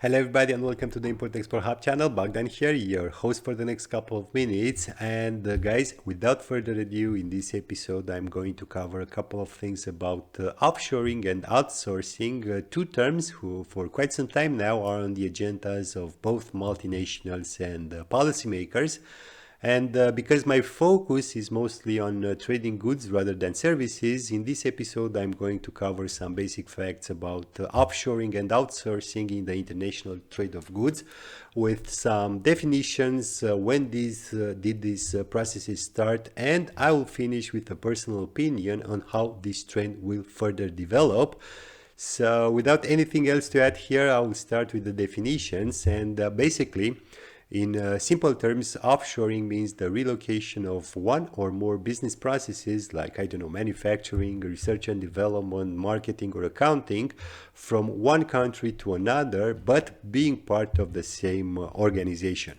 Hello everybody and welcome to the Import-Export Hub channel. Bogdan here, your host for the next couple of minutes. And guys, without further ado, in this episode I'm going to cover a couple of things about offshoring and outsourcing, two terms who for quite some time now are on the agendas of both multinationals and policymakers. And because my focus is mostly on trading goods rather than services, in this episode I'm going to cover some basic facts about offshoring and outsourcing in the international trade of goods, with some definitions, when did these processes start, and I will finish with a personal opinion on how this trend will further develop. So without anything else to add here, I will start with the definitions. And basically, in simple terms, offshoring means the relocation of one or more business processes like, manufacturing, research and development, marketing, or accounting from one country to another, but being part of the same organization.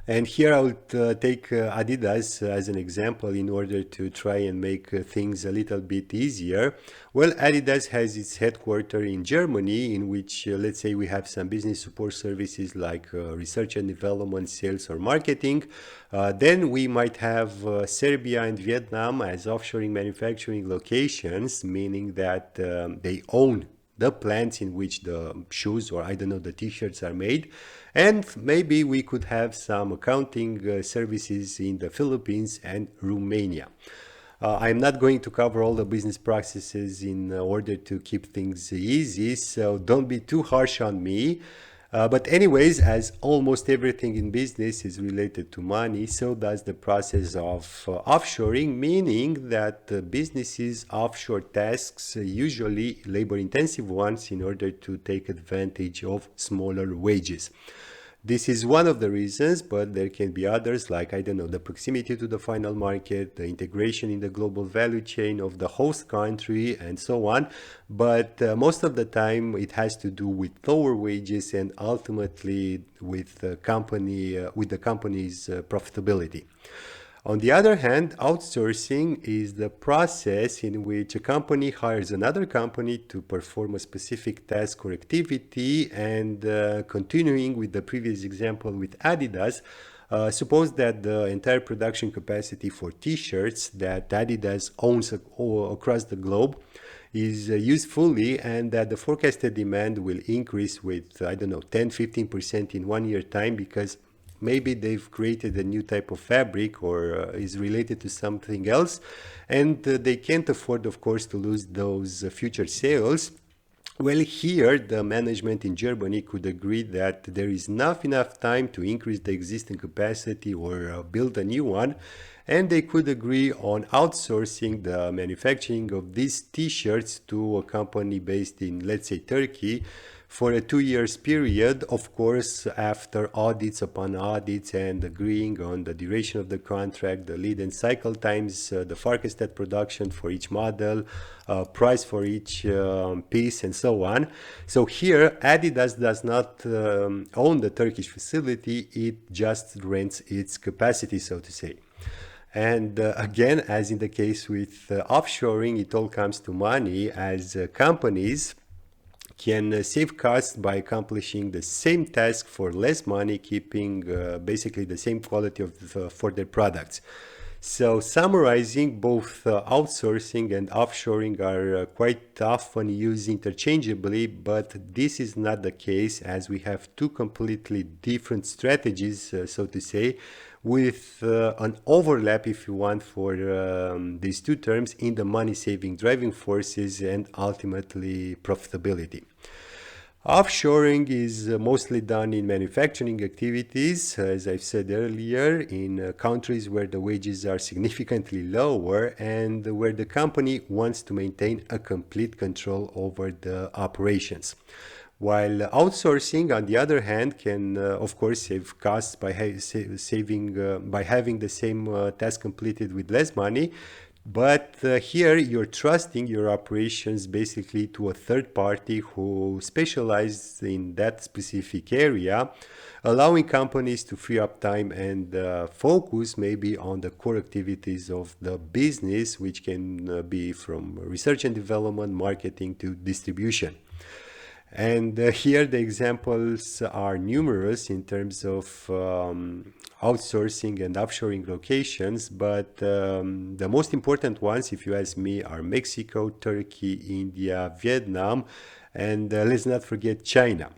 And here I would take Adidas as an example in order to try and make things a little bit easier. Well, Adidas has its headquarters in Germany, in which, let's say, we have some business support services like research and development, sales, or marketing. Then we might have Serbia and Vietnam as offshoring manufacturing locations, meaning that they own the plants in which the shoes or the t-shirts are made. And maybe we could have some accounting services in the Philippines and Romania. I'm not going to cover all the business processes in order to keep things easy, so don't be too harsh on me. But anyways, as almost everything in business is related to money, so does the process of offshoring, meaning that businesses offshore tasks, usually labor-intensive ones, in order to take advantage of smaller wages. This is one of the reasons, but there can be others like, the proximity to the final market, the integration in the global value chain of the host country, and so on. But most of the time it has to do with lower wages and ultimately with the company's profitability. On the other hand, outsourcing is the process in which a company hires another company to perform a specific task or activity. And continuing with the previous example with Adidas, suppose that the entire production capacity for t-shirts that Adidas owns across the globe is used fully, and that the forecasted demand will increase with, 10-15% in 1 year time, because maybe they've created a new type of fabric or is related to something else, and they can't afford, of course, to lose those future sales. Well, here the management in Germany could agree that there is not enough time to increase the existing capacity or build a new one, and they could agree on outsourcing the manufacturing of these t-shirts to a company based in, let's say, Turkey, for a 2 years period, of course, after audits upon audits and agreeing on the duration of the contract, the lead and cycle times, the forecasted production for each model, price for each piece, and so on. So here, Adidas does not own the Turkish facility, it just rents its capacity, so to say. And again, as in the case with offshoring, it all comes to money, as companies can save costs by accomplishing the same task for less money, keeping basically the same quality for their products. So summarizing, both outsourcing and offshoring are quite often used interchangeably, but this is not the case, as we have two completely different strategies, so to say, with an overlap, if you want, for these two terms in the money-saving driving forces and ultimately profitability. Offshoring is mostly done in manufacturing activities, as I've said earlier, in countries where the wages are significantly lower and where the company wants to maintain a complete control over the operations. While outsourcing, on the other hand, can of course save costs by by having the same task completed with less money. But here you're trusting your operations basically to a third party who specializes in that specific area, allowing companies to free up time and focus maybe on the core activities of the business, which can be from research and development, marketing to distribution. And here the examples are numerous in terms of outsourcing and offshoring locations, but the most important ones, if you ask me, are Mexico, Turkey, India, Vietnam, and let's not forget China.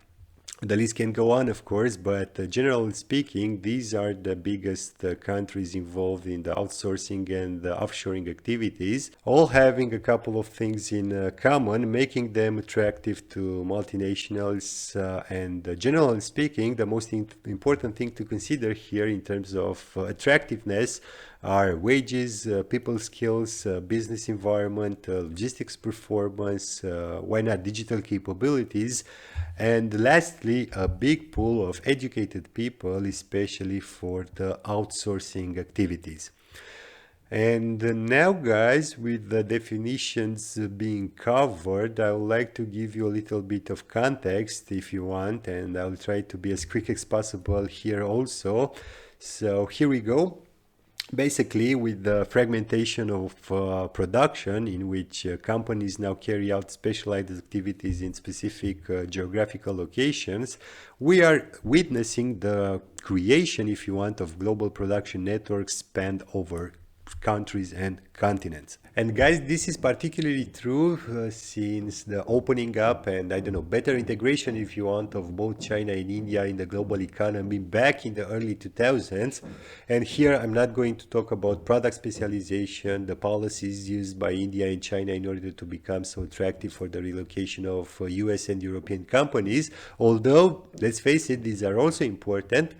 The list can go on, of course, but generally speaking, these are the biggest countries involved in the outsourcing and the offshoring activities, all having a couple of things in common, making them attractive to multinationals. And generally speaking, the most important thing to consider here in terms of attractiveness are wages, people skills, business environment, logistics performance, why not digital capabilities, and lastly, a big pool of educated people, especially for the outsourcing activities. And now, guys, with the definitions being covered, I would like to give you a little bit of context if you want, and I'll try to be as quick as possible here also. So here we go. Basically, with the fragmentation of production, in which companies now carry out specialized activities in specific geographical locations, we are witnessing the creation, if you want, of global production networks spanned over countries and continents. And guys, this is particularly true since the opening up and I don't know, better integration, if you want, of both China and India in the global economy back in the early 2000s. And here I'm not going to talk about product specialization, the policies used by India and China in order to become so attractive for the relocation of US and European companies, although let's face it, these are also important.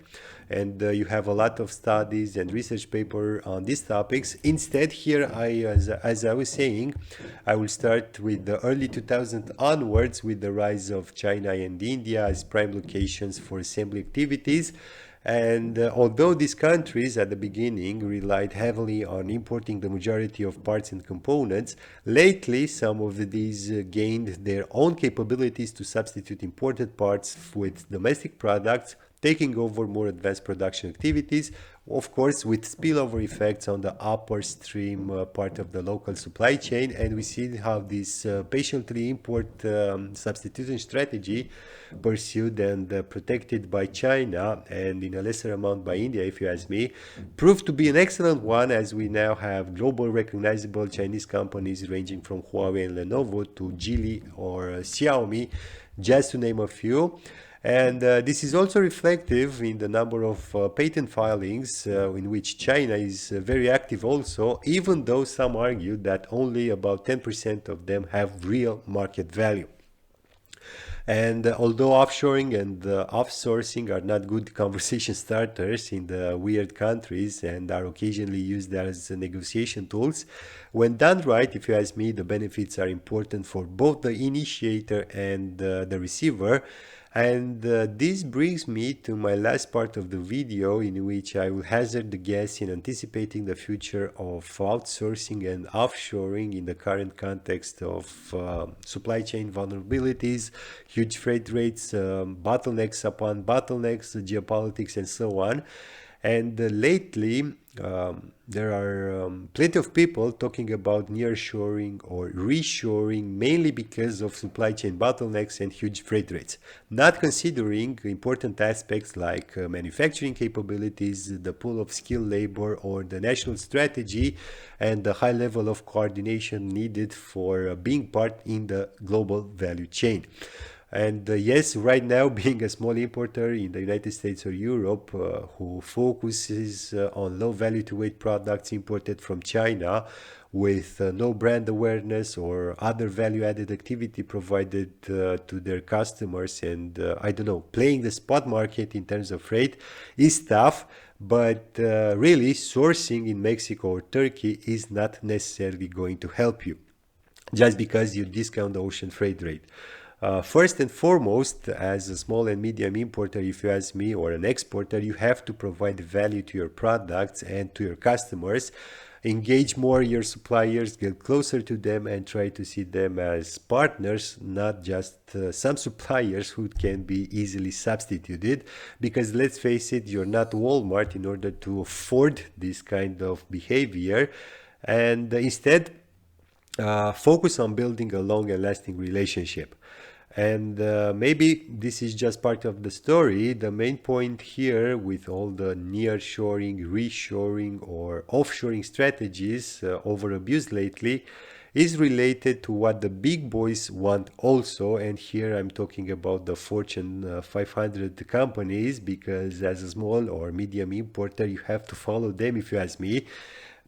And you have a lot of studies and research paper on these topics. Instead, here, as I was saying, I will start with the early 2000s onwards with the rise of China and India as prime locations for assembly activities. And although these countries at the beginning relied heavily on importing the majority of parts and components, lately some of these gained their own capabilities to substitute imported parts with domestic products, taking over more advanced production activities, of course, with spillover effects on the upper stream part of the local supply chain. And we see how this patiently import substitution strategy, pursued and protected by China and in a lesser amount by India, if you ask me, proved to be an excellent one, as we now have global recognizable Chinese companies ranging from Huawei and Lenovo to Geely or Xiaomi, just to name a few. And this is also reflective in the number of patent filings in which China is very active also, even though some argue that only about 10% of them have real market value. And although offshoring and offsourcing are not good conversation starters in the weird countries and are occasionally used as negotiation tools, when done right, if you ask me, the benefits are important for both the initiator and the receiver. And this brings me to my last part of the video, in which I will hazard the guess in anticipating the future of outsourcing and offshoring in the current context of supply chain vulnerabilities, huge freight rates, bottlenecks upon bottlenecks, geopolitics, and so on. And lately, there are plenty of people talking about nearshoring or reshoring, mainly because of supply chain bottlenecks and huge freight rates, not considering important aspects like manufacturing capabilities, the pool of skilled labor, or the national strategy and the high level of coordination needed for being part in the global value chain. And yes, right now, being a small importer in the United States or Europe who focuses on low value to weight products imported from China with no brand awareness or other value added activity provided to their customers, and I don't know, playing the spot market in terms of rate is tough. But really, sourcing in Mexico or Turkey is not necessarily going to help you just because you discount the ocean freight rate. First and foremost, as a small and medium importer, if you ask me, or an exporter, you have to provide value to your products and to your customers. Engage more your suppliers, get closer to them, and try to see them as partners, not just some suppliers who can be easily substituted. Because let's face it, you're not Walmart in order to afford this kind of behavior. And instead, focus on building a long and lasting relationship. And maybe this is just part of the story. The main point here with all the nearshoring, reshoring, or offshoring strategies over abused lately is related to what the big boys want also. And here I'm talking about the Fortune 500 companies, because as a small or medium importer, you have to follow them, if you ask me.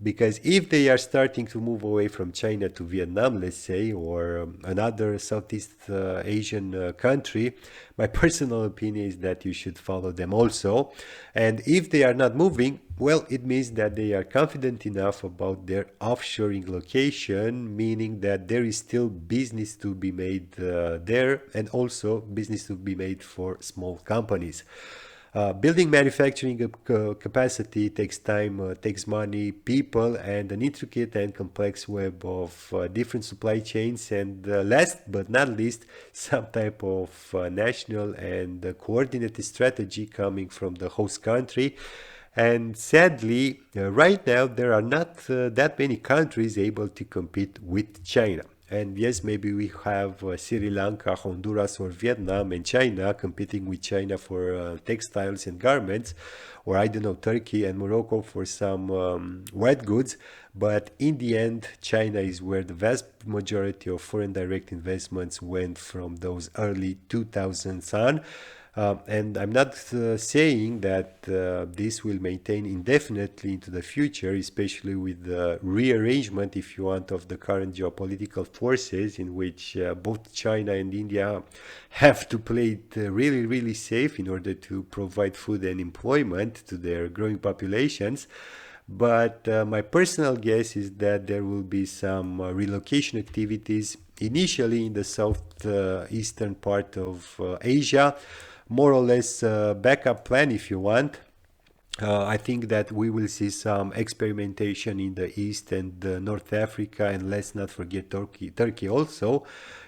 Because if they are starting to move away from China to Vietnam, let's say, or another Southeast Asian country, my personal opinion is that you should follow them also. And if they are not moving, well, it means that they are confident enough about their offshoring location, meaning that there is still business to be made there, and also business to be made for small companies. Building manufacturing capacity takes time, takes money, people, and an intricate and complex web of different supply chains, and last but not least, some type of national and coordinated strategy coming from the host country. And sadly, right now, there are not that many countries able to compete with China. And yes, maybe we have Sri Lanka, Honduras, or Vietnam and China competing with China for textiles and garments, or I don't know, Turkey and Morocco for some white goods. But in the end, China is where the vast majority of foreign direct investments went from those early 2000s on. And I'm not saying that this will maintain indefinitely into the future, especially with the rearrangement, if you want, of the current geopolitical forces, in which both China and India have to play it really, really safe in order to provide food and employment to their growing populations. But my personal guess is that there will be some relocation activities initially in the southeastern part of Asia, more or less backup plan, if you want. I think that we will see some experimentation in the East and North Africa, and let's not forget Turkey also,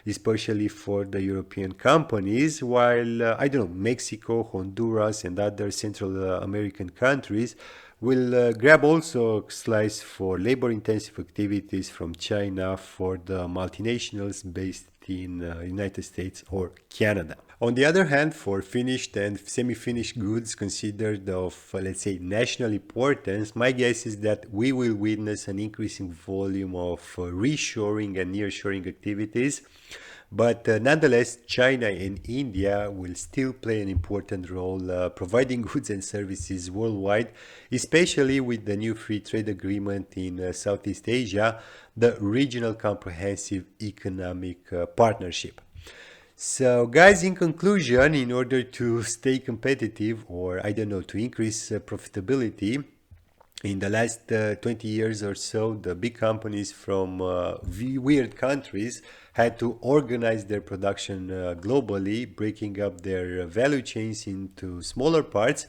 especially for the European companies, while I don't know, Mexico, Honduras, and other Central American countries will grab also a slice for labor-intensive activities from China for the multinationals based in United States or Canada. On the other hand, for finished and semi-finished goods considered of, let's say, national importance, my guess is that we will witness an increasing volume of reshoring and nearshoring activities. But nonetheless, China and India will still play an important role providing goods and services worldwide, especially with the new free trade agreement in Southeast Asia, the Regional Comprehensive Economic Partnership. So, guys, in conclusion, in order to stay competitive, or I don't know, to increase profitability, in the last 20 years or so, the big companies from weird countries had to organize their production globally, breaking up their value chains into smaller parts,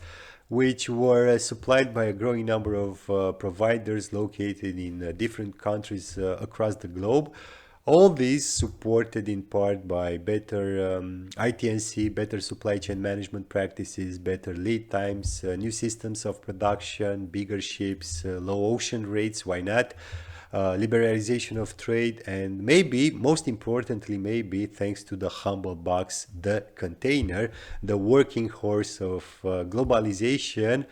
which were supplied by a growing number of providers located in different countries across the globe. All these supported in part by better IT&C, better supply chain management practices, better lead times, new systems of production, bigger ships, low ocean rates, why not? Liberalization of trade, and maybe, most importantly, maybe thanks to the humble box, the container, the working horse of globalization,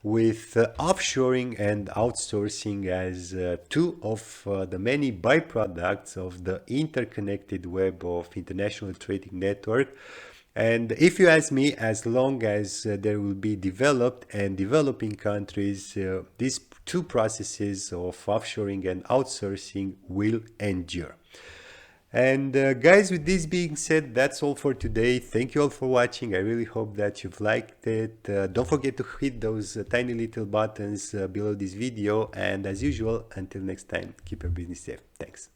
with offshoring and outsourcing as two of the many byproducts of the interconnected web of international trading network. And if you ask me, as long as there will be developed and developing countries, these two processes of offshoring and outsourcing will endure. And guys, with this being said, that's all for today. Thank you all for watching. I really hope that you've liked it. Don't forget to hit those tiny little buttons below this video. And as usual, until next time, keep your business safe. Thanks.